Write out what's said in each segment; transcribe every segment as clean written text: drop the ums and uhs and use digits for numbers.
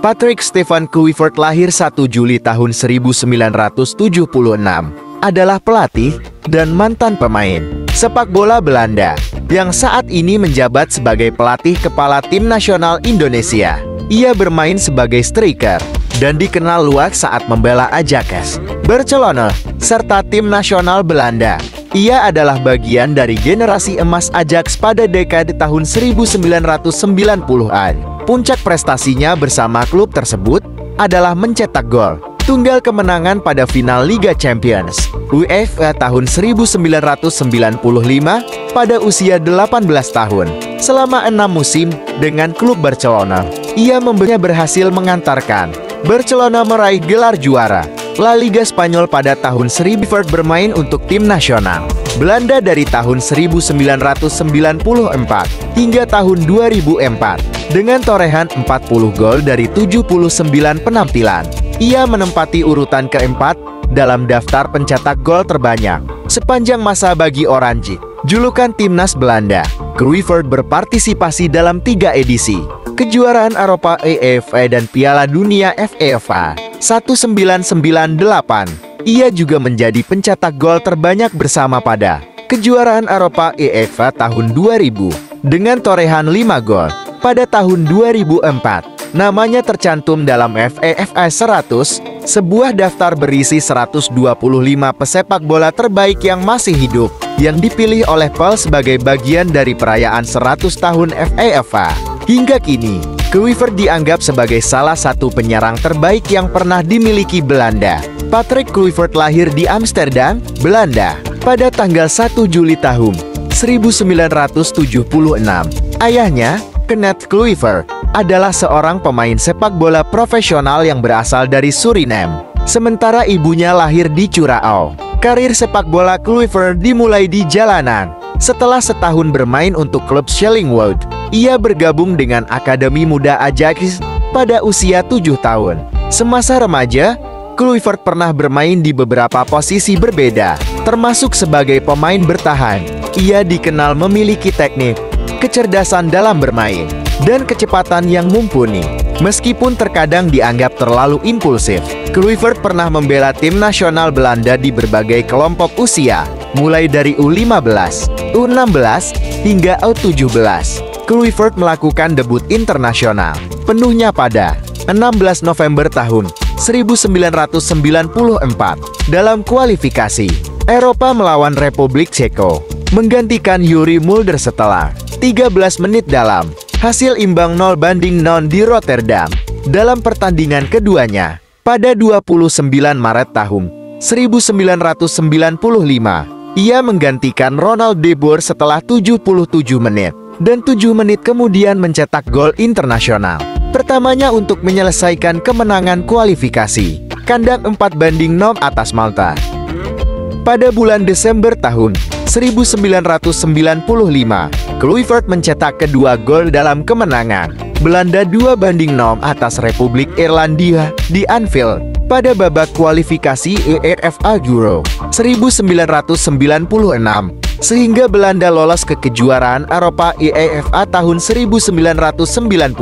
Patrick Stefan Kluivert lahir 1 Juli tahun 1976, adalah pelatih dan mantan pemain sepak bola Belanda yang saat ini menjabat sebagai pelatih kepala tim nasional Indonesia. Ia bermain sebagai striker dan dikenal luas saat membela Ajax, Barcelona, serta tim nasional Belanda. Ia adalah bagian dari generasi emas Ajax pada dekade tahun 1990-an. Puncak prestasinya bersama klub tersebut adalah mencetak gol tunggal kemenangan pada final Liga Champions UEFA tahun 1995 pada usia 18 tahun. Selama 6 musim dengan klub Barcelona, ia berhasil mengantarkan Barcelona meraih gelar juara La Liga Spanyol pada tahun 1000. Bermain untuk tim nasional Belanda dari tahun 1994 hingga tahun 2004 dengan torehan 40 gol dari 79 penampilan. Ia menempati urutan keempat dalam daftar pencetak gol terbanyak sepanjang masa bagi Oranje. Julukan Timnas Belanda, Kluivert berpartisipasi dalam 3 edisi kejuaraan Eropa UEFA dan Piala Dunia FIFA 1998. Ia juga menjadi pencetak gol terbanyak bersama pada kejuaraan Eropa UEFA tahun 2000 dengan torehan 5 gol. Pada tahun 2004, namanya tercantum dalam FIFA 100, sebuah daftar berisi 125 pesepak bola terbaik yang masih hidup, yang dipilih oleh PEL sebagai bagian dari perayaan 100 tahun FIFA. Hingga kini, Kluivert dianggap sebagai salah satu penyerang terbaik yang pernah dimiliki Belanda. Patrick Kluivert lahir di Amsterdam, Belanda, pada tanggal 1 Juli tahun 1976. Ayahnya, Kenneth Kluivert, adalah seorang pemain sepak bola profesional yang berasal dari Suriname. Sementara ibunya lahir di Curaçao. Karir sepak bola Kluivert dimulai di jalanan. Setelah setahun bermain untuk klub Schellingwood, ia bergabung dengan Akademi Muda Ajax pada usia 7 tahun. Semasa remaja, Kluivert pernah bermain di beberapa posisi berbeda, termasuk sebagai pemain bertahan. Ia dikenal memiliki teknik, kecerdasan dalam bermain, dan kecepatan yang mumpuni. Meskipun terkadang dianggap terlalu impulsif, Kluivert pernah membela tim nasional Belanda di berbagai kelompok usia, mulai dari U15, U16, hingga U17. Kluivert melakukan debut internasional penuhnya pada 16 November tahun 1994 dalam kualifikasi Eropa melawan Republik Ceko, menggantikan Yuri Mulder setelah 13 menit dalam hasil imbang 0-0 di Rotterdam. Dalam pertandingan keduanya, pada 29 Maret tahun 1995, ia menggantikan Ronald de Boer setelah 77 menit, dan 7 menit kemudian mencetak gol internasional pertamanya untuk menyelesaikan kemenangan kualifikasi kandang 4-0 atas Malta. Pada bulan Desember tahun 1995, Kluivert mencetak kedua gol dalam kemenangan Belanda 2-0 atas Republik Irlandia di Anfield pada babak kualifikasi UEFA Euro 1996, sehingga Belanda lolos ke kejuaraan Eropa UEFA tahun 1996.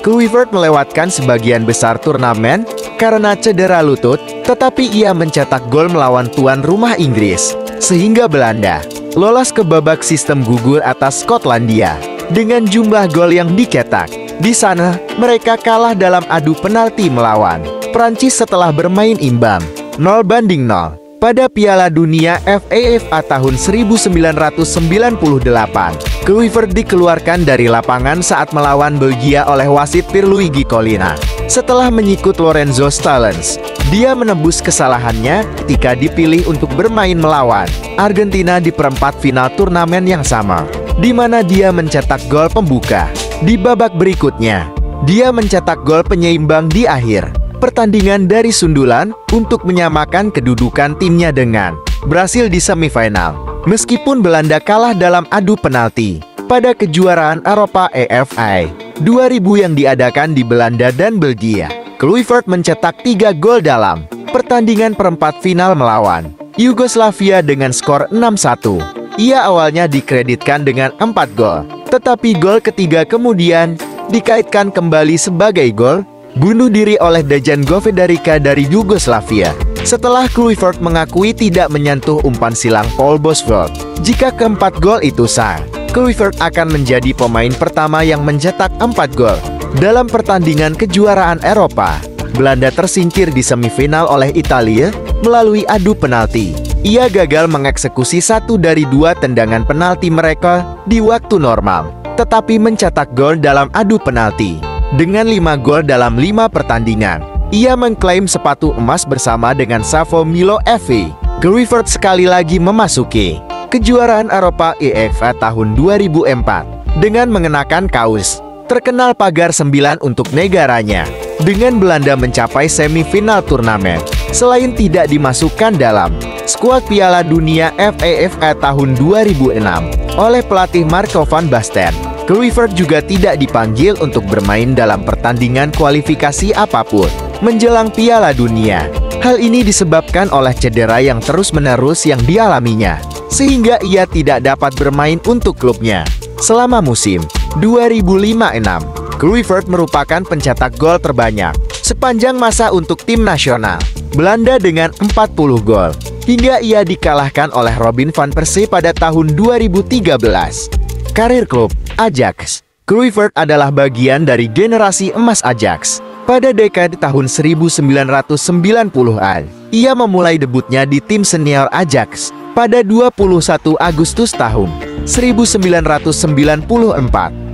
Kluivert melewatkan sebagian besar turnamen karena cedera lutut, tetapi ia mencetak gol melawan tuan rumah Inggris, sehingga Belanda lolos ke babak sistem gugur atas Skotlandia dengan jumlah gol yang dicetak. Di sana, mereka kalah dalam adu penalti melawan Prancis setelah bermain imbang 0-0 pada Piala Dunia FIFA tahun 1998. Kluivert dikeluarkan dari lapangan saat melawan Belgia oleh wasit Pierluigi Collina. Setelah menyikut Lorenzo Stallings, dia menebus kesalahannya ketika dipilih untuk bermain melawan Argentina di perempat final turnamen yang sama, di mana dia mencetak gol pembuka. Di babak berikutnya, dia mencetak gol penyeimbang di akhir pertandingan dari sundulan untuk menyamakan kedudukan timnya dengan Brasil di semifinal. Meskipun Belanda kalah dalam adu penalti pada kejuaraan Eropa UEFA 2000 yang diadakan di Belanda dan Belgia, Kluivert mencetak 3 gol dalam pertandingan perempat final melawan Yugoslavia dengan skor 6-1. Ia awalnya dikreditkan dengan 4 gol, tetapi gol ketiga kemudian dikaitkan kembali sebagai gol bunuh diri oleh Dejan Govedarica dari Yugoslavia. Setelah Kluivert mengakui tidak menyentuh umpan silang Paul Bosveld. Jika keempat gol itu sah, Kluivert akan menjadi pemain pertama yang mencetak 4 gol dalam pertandingan kejuaraan Eropa. Belanda tersingkir di semifinal oleh Italia melalui adu penalti. Ia gagal mengeksekusi 1 dari 2 tendangan penalti mereka di waktu normal, tetapi mencetak gol dalam adu penalti. Dengan 5 gol dalam 5 pertandingan, ia mengklaim sepatu emas bersama dengan Savo Milojevic. Kluivert sekali lagi memasuki kejuaraan Eropa UEFA tahun 2004 dengan mengenakan kaos terkenal pagar 9 untuk negaranya. Dengan Belanda mencapai semifinal turnamen, selain tidak dimasukkan dalam skuad Piala Dunia FIFA tahun 2006 oleh pelatih Marco van Basten, Kluivert juga tidak dipanggil untuk bermain dalam pertandingan kualifikasi apapun menjelang Piala Dunia. Hal ini disebabkan oleh cedera yang terus-menerus yang dialaminya, sehingga ia tidak dapat bermain untuk klubnya. Selama musim 2005-06, Kluivert merupakan pencetak gol terbanyak sepanjang masa untuk tim nasional Belanda dengan 40 gol, hingga ia dikalahkan oleh Robin van Persie pada tahun 2013. Karir klub Ajax. Kluivert adalah bagian dari generasi emas Ajax. Pada dekade tahun 1990-an, ia memulai debutnya di tim senior Ajax pada 21 Agustus tahun 1994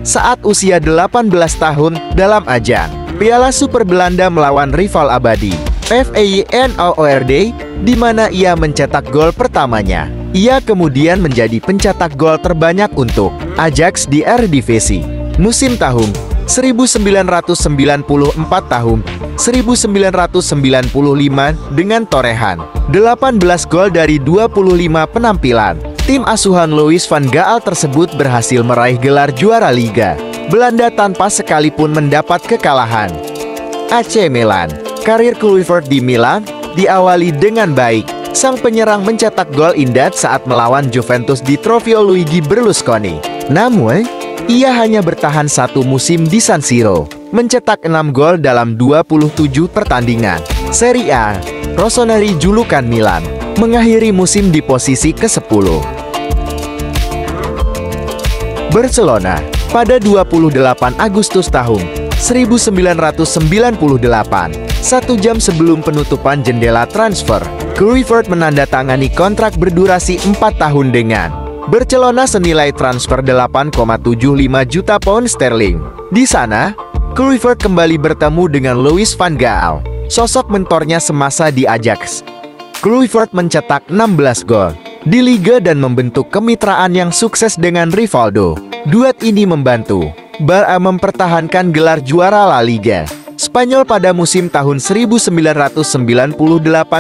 saat usia 18 tahun dalam ajang Piala Super Belanda melawan rival abadi Feyenoord, di mana ia mencetak gol pertamanya. Ia kemudian menjadi pencetak gol terbanyak untuk Ajax di Eredivisie musim tahun 1994 tahun 1995 dengan torehan 18 gol dari 25 penampilan. Tim asuhan Louis van Gaal tersebut berhasil meraih gelar juara Liga Belanda tanpa sekalipun mendapat kekalahan. AC Milan. Karir Kluivert di Milan diawali dengan baik. Sang penyerang mencetak gol indah saat melawan Juventus di Trofeo Luigi Berlusconi. Namun, ia hanya bertahan 1 musim di San Siro, mencetak 6 gol dalam 27 pertandingan. Serie A. Rossoneri julukan Milan, mengakhiri musim di posisi ke-10. Barcelona. Pada 28 Agustus tahun 1998, 1 jam sebelum penutupan jendela transfer, Kluivert menandatangani kontrak berdurasi 4 tahun dengan Barcelona senilai transfer 8,75 juta pound sterling. Di sana, Kluivert kembali bertemu dengan Louis van Gaal, sosok mentornya semasa di Ajax. Kluivert mencetak 16 gol di Liga dan membentuk kemitraan yang sukses dengan Rivaldo. Duet ini membantu Barca mempertahankan gelar juara La Liga Spanyol pada musim tahun 1998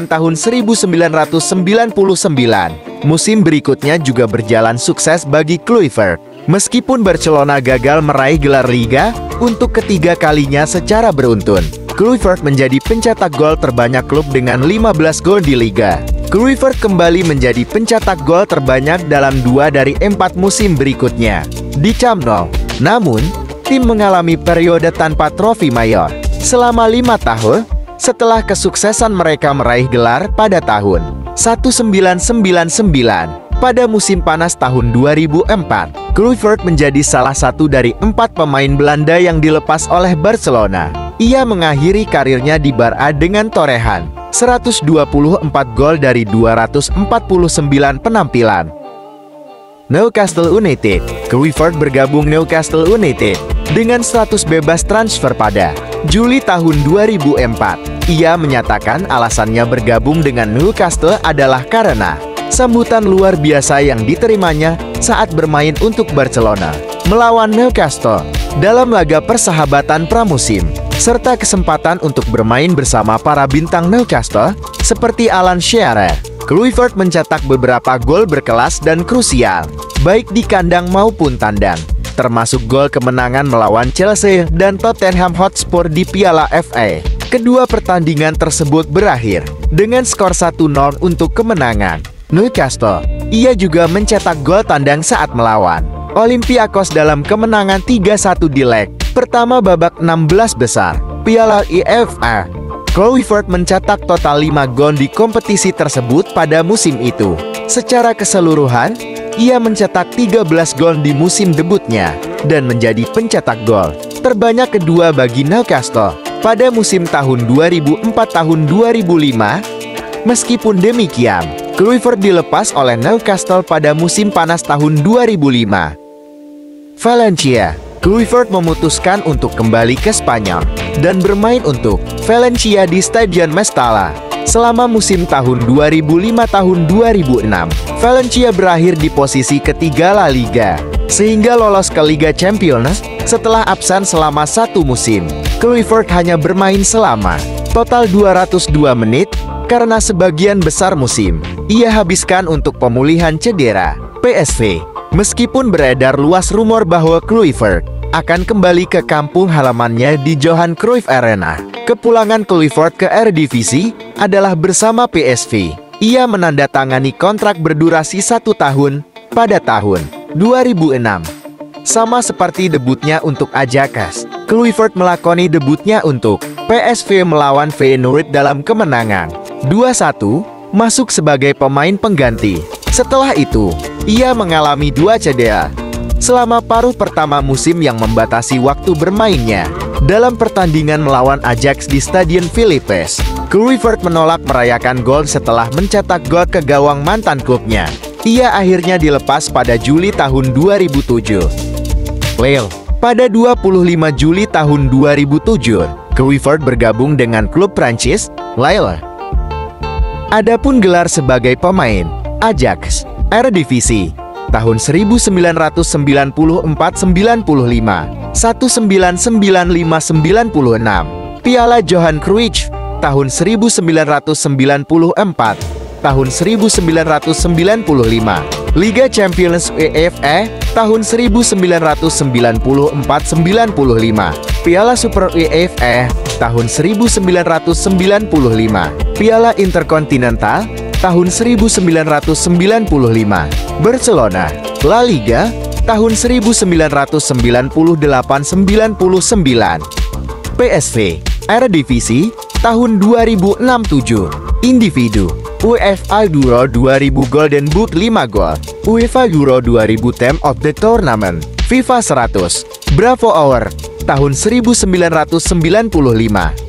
tahun 1999. Musim berikutnya juga berjalan sukses bagi Kluivert. Meskipun Barcelona gagal meraih gelar Liga untuk ketiga kalinya secara beruntun, Kluivert menjadi pencetak gol terbanyak klub dengan 15 gol di Liga. Kluivert kembali menjadi pencetak gol terbanyak dalam 2 dari 4 musim berikutnya di Camp Nou. Namun, tim mengalami periode tanpa trofi mayor selama 5 tahun setelah kesuksesan mereka meraih gelar pada tahun 1999. Pada musim panas tahun 2004, Kluivert menjadi salah satu dari 4 pemain Belanda yang dilepas oleh Barcelona. Ia mengakhiri karirnya di Barca dengan torehan 124 gol dari 249 penampilan. Newcastle United. Kluivert bergabung Newcastle United dengan status bebas transfer pada Juli tahun 2004. Ia menyatakan alasannya bergabung dengan Newcastle adalah karena sambutan luar biasa yang diterimanya saat bermain untuk Barcelona melawan Newcastle dalam laga persahabatan pramusim, serta kesempatan untuk bermain bersama para bintang Newcastle seperti Alan Shearer. Kluivert mencetak beberapa gol berkelas dan krusial, baik di kandang maupun tandang, termasuk gol kemenangan melawan Chelsea dan Tottenham Hotspur di Piala FA. Kedua pertandingan tersebut berakhir dengan skor 1-0 untuk kemenangan Newcastle. Ia juga mencetak gol tandang saat melawan Olympiakos dalam kemenangan 3-1 di leg pertama babak 16 besar Piala UEFA. Kluivert mencetak total 5 gol di kompetisi tersebut pada musim itu. Secara keseluruhan, ia mencetak 13 gol di musim debutnya dan menjadi pencetak gol terbanyak kedua bagi Newcastle pada musim tahun 2004-2005. Meskipun demikian, Kluivert dilepas oleh Newcastle pada musim panas tahun 2005. Valencia. Kluivert memutuskan untuk kembali ke Spanyol dan bermain untuk Valencia di Stadion Mestalla. Selama musim tahun 2005-2006, Valencia berakhir di posisi ketiga La Liga, sehingga lolos ke Liga Champions setelah absen selama 1 musim. Kluivert hanya bermain selama total 202 menit, karena sebagian besar musim ia habiskan untuk pemulihan cedera. PSV. Meskipun beredar luas rumor bahwa Kluivert akan kembali ke kampung halamannya di Johan Cruyff Arena, kepulangan Kluivert ke Eredivisie adalah bersama PSV. Ia menandatangani kontrak berdurasi 1 tahun pada tahun 2006. Sama seperti debutnya untuk Ajax, Kluivert melakoni debutnya untuk PSV melawan Feyenoord dalam kemenangan 2-1, masuk sebagai pemain pengganti. Setelah itu, ia mengalami 2 cedera selama paruh pertama musim yang membatasi waktu bermainnya. Dalam pertandingan melawan Ajax di Stadion Philippes, Kluivert menolak merayakan gol setelah mencetak gol ke gawang mantan klubnya. Ia akhirnya dilepas pada Juli tahun 2007. Lille. Pada 25 Juli tahun 2007, Kluivert bergabung dengan klub Prancis, Lille. Adapun gelar sebagai pemain Ajax, Eredivisie, tahun 1994-95, 1995-96, Piala Johan Cruyff, tahun 1994, tahun 1995, Liga Champions UEFA, tahun 1994-95, Piala Super UEFA, tahun 1995, Piala Interkontinental, tahun 1995, Barcelona, La Liga, tahun 1998-99, PSV, Eredivisie, tahun 2006-07, Individu, UEFA Euro 2000 Golden Boot 5 gol, UEFA Euro 2000 Team of the Tournament, FIFA 100, Bravo Award, tahun 1995.